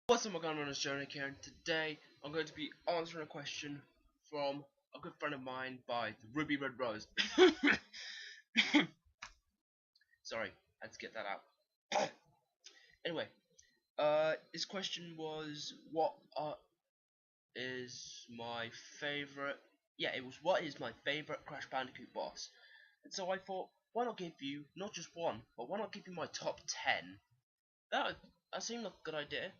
What's up, my gun runners, Jonah here, and today I'm going to be answering a question from a good friend of mine by TheRubyRedRose. Sorry, I had to get that out. Anyway, this question was is my favorite? Yeah, it was what is my favorite Crash Bandicoot boss? And so I thought, why not give you not just one, but why not give you my top 10? That seemed like a good idea.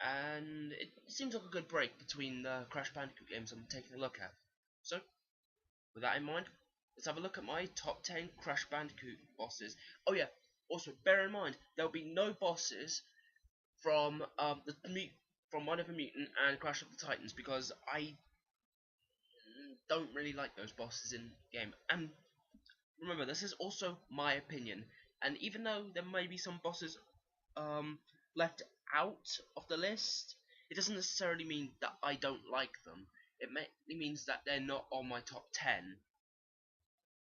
And it seems like a good break between the Crash Bandicoot games I'm taking a look at. So, with that in mind, let's have a look at my top 10 Crash Bandicoot bosses. Oh yeah, also bear in mind there will be no bosses from from One of the Mutant and Crash of the Titans because I don't really like those bosses in game. And remember, this is also my opinion. And even though there may be some bosses left out of the list, it doesn't necessarily mean that I don't like them. It means that they're not on my top 10.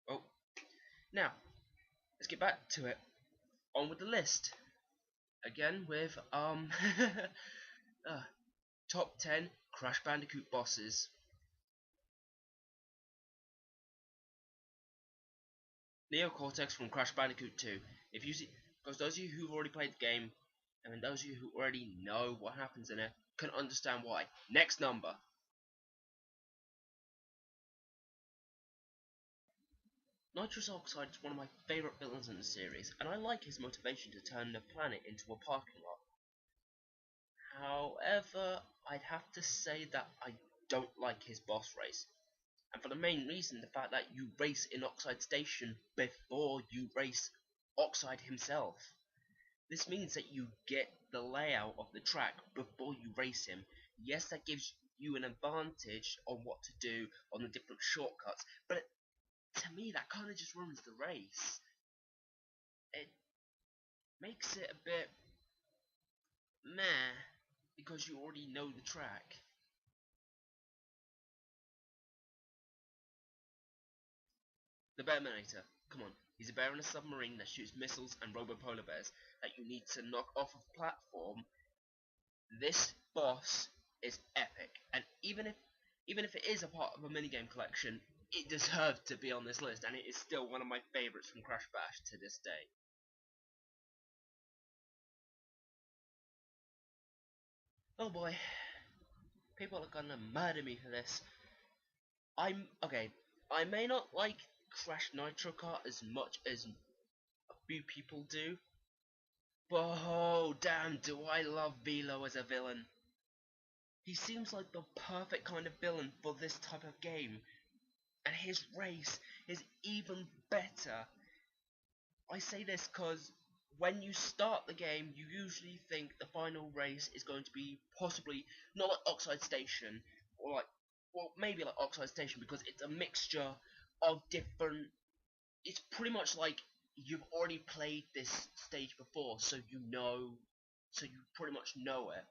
Oh, now, let's get back to it. On with the list. Again with, top 10 Crash Bandicoot bosses. Neo Cortex from Crash Bandicoot 2. If you see, because those of you who've already played the game, and those of you who already know what happens in it, can understand why. Next number. Nitrous Oxide is one of my favourite villains in the series, and I like his motivation to turn the planet into a parking lot. However, I'd have to say that I don't like his boss race, and for the main reason, the fact that you race in Oxide Station before you race Oxide himself. This means that you get the layout of the track before you race him. Yes, that gives you an advantage on what to do on the different shortcuts, but to me that kind of just ruins the race. It makes it a bit meh because you already know the track. The Bearminator, come on, he's a bear in a submarine that shoots missiles and robo-polar bears that you need to knock off of a platform. This boss is epic, and even if it is a part of a minigame collection, it deserved to be on this list, and it is still one of my favourites from Crash Bash to this day. Oh boy, people are gonna murder me for this. I'm okay. I may not like Crash Nitro Kart as much as a few people do, but oh damn, do I love Velo as a villain. He seems like the perfect kind of villain for this type of game, and his race is even better. I say this because when you start the game, you usually think the final race is going to be possibly not like Oxide Station, or like, well, maybe like Oxide Station because it's a mixture of different. It's pretty much like you've already played this stage before, so so you pretty much know it.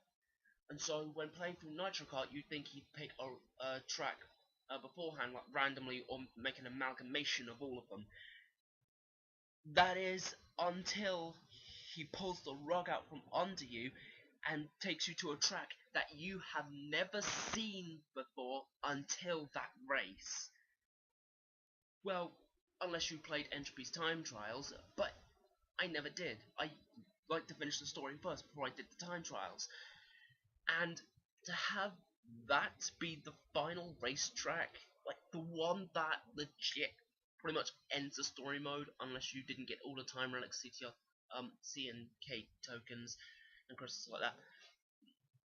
And so when playing through Nitro Kart, you think he'd pick a track beforehand, like randomly, or make an amalgamation of all of them. That is until he pulls the rug out from under you and takes you to a track that you have never seen before until that race. Well, unless you played Entropy's Time Trials, but I never did. I like to finish the story first before I did the time trials. And to have that be the final racetrack, like the one that legit pretty much ends the story mode, unless you didn't get all the time relic C and K tokens and crystals like that.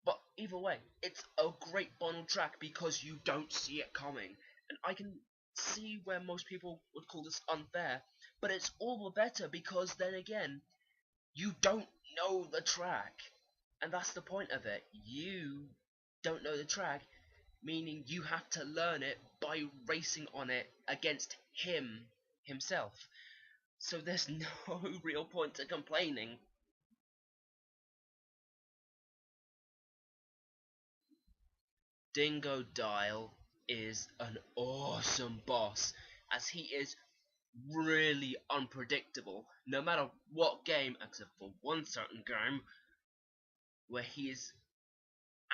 But either way, it's a great final track because you don't see it coming, and I can see where most people would call this unfair, but it's all the better because then again, you don't know the track. And that's the point of it. You don't know the track, meaning you have to learn it by racing on it against himself. So there's no real point to complaining. Dingo Dial is an awesome boss, as he is really unpredictable, no matter what game, except for one certain game. where he is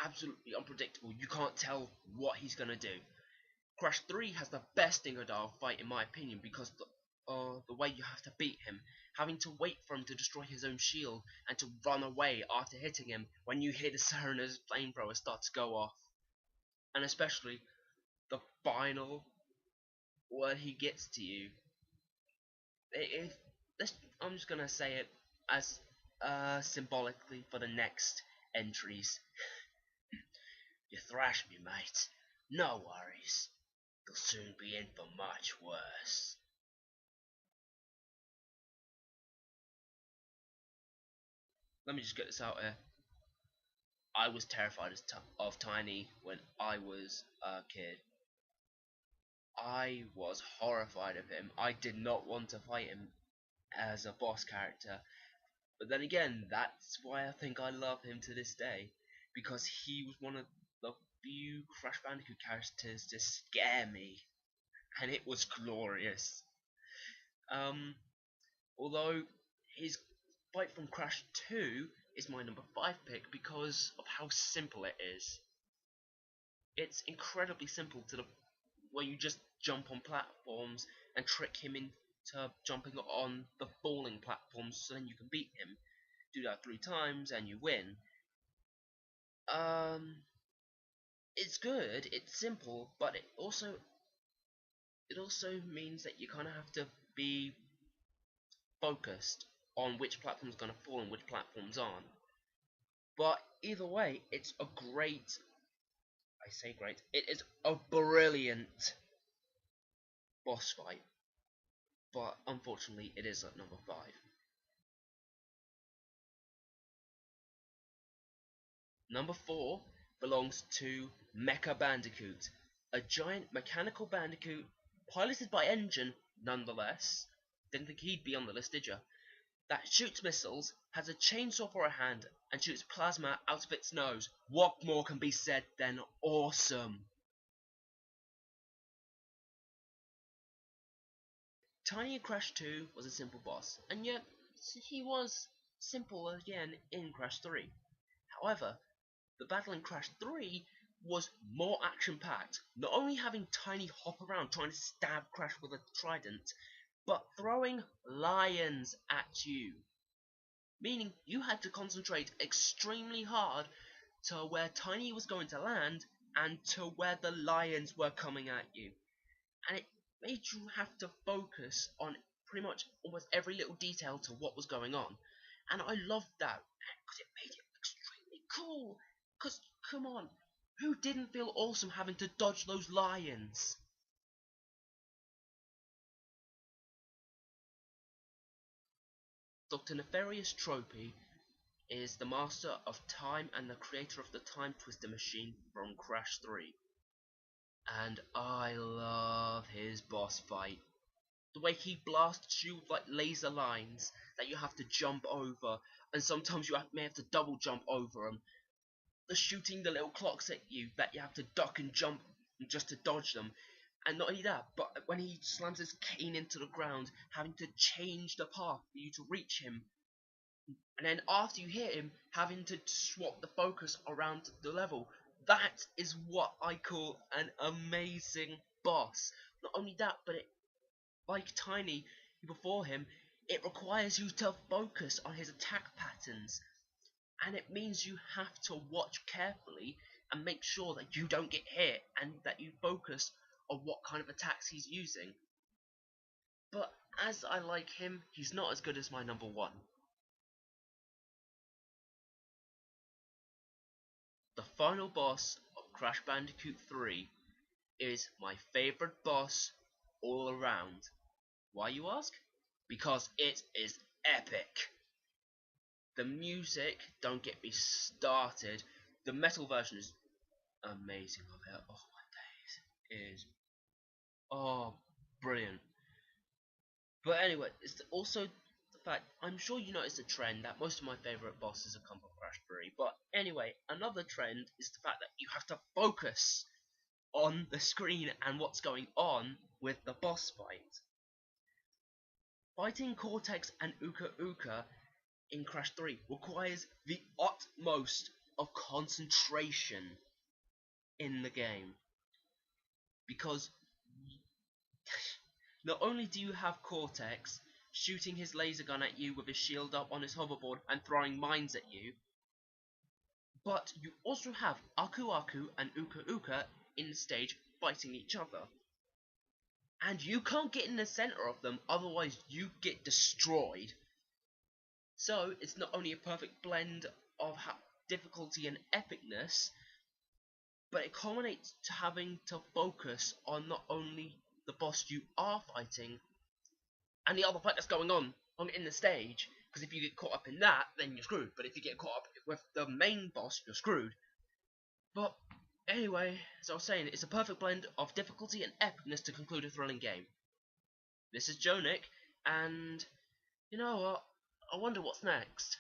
absolutely unpredictable. You can't tell what he's gonna do. Crash 3 has the best Dingodile fight in my opinion because the way you have to beat him, having to wait for him to destroy his own shield and to run away after hitting him when you hear the siren as flamethrower start to go off. And especially the final when he gets to you. I'm just gonna say it as symbolically for the next entries. You thrashed me, mate. No worries. You'll soon be in for much worse. Let me just get this out here. I was terrified of Tiny when I was a kid. I was horrified of him. I did not want to fight him as a boss character. But then again, that's why I think I love him to this day. Because he was one of the few Crash Bandicoot characters to scare me. And it was glorious. Although his fight from Crash 2 is my number 5 pick because of how simple it is. It's incredibly simple to the where you just jump on platforms and trick him into jumping on the falling platforms so then you can beat him. Do that 3 times and you win. It's good, it's simple, but it also means that you kind of have to be focused on which platform's going to fall and which platforms aren't. But either way, it's a great, I say great, it is a brilliant boss fight. But unfortunately, it is at number 5. Number 4 belongs to Mecha Bandicoot, a giant mechanical bandicoot piloted by engine, nonetheless. Didn't think he'd be on the list, did ya? That shoots missiles, has a chainsaw for a hand, and shoots plasma out of its nose. What more can be said than awesome? Tiny in Crash 2 was a simple boss, and yet he was simple again in Crash 3. However, the battle in Crash 3 was more action-packed, not only having Tiny hop around trying to stab Crash with a trident, but throwing lions at you. Meaning you had to concentrate extremely hard to where Tiny was going to land and to where the lions were coming at you. And it made you have to focus on pretty much almost every little detail to what was going on. And I loved that because it made it extremely cool. Because, come on, who didn't feel awesome having to dodge those lions? Dr. Nefarious Tropy is the master of time and the creator of the Time Twister machine from Crash 3. And I love his boss fight. The way he blasts you with like laser lines that you have to jump over, and sometimes you may have to double jump over them. The shooting the little clocks at you that you have to duck and jump just to dodge them. And not only that, but when he slams his cane into the ground, having to change the path for you to reach him. And then after you hit him, having to swap the focus around the level. That is what I call an amazing boss. Not only that, but it, like Tiny before him, it requires you to focus on his attack patterns. And it means you have to watch carefully and make sure that you don't get hit and that you focus on what kind of attacks he's using. But as I like him, he's not as good as my number 1. The final boss of Crash Bandicoot 3 is my favourite boss all around. Why, you ask? Because it is epic. The music, don't get me started. The metal version is amazing of it. Oh my days. It is brilliant. But anyway, it's also the fact, I'm sure you noticed a trend that most of my favourite bosses have come from Crash 3. But anyway, another trend is the fact that you have to focus on the screen and what's going on with the boss fight. Fighting Cortex and Uka Uka in Crash 3 requires the utmost of concentration in the game. Because not only do you have Cortex shooting his laser gun at you with his shield up on his hoverboard and throwing mines at you, but you also have Aku Aku and Uka Uka in the stage fighting each other. And you can't get in the center of them, otherwise you get destroyed. So it's not only a perfect blend of difficulty and epicness, but it culminates to having to focus on not only the boss you are fighting, and the other fight that's going on in the stage, because if you get caught up in that, then you're screwed, but if you get caught up with the main boss, you're screwed. But anyway, as I was saying, it's a perfect blend of difficulty and epicness to conclude a thrilling game. This is Jonick, and you know what, I wonder what's next.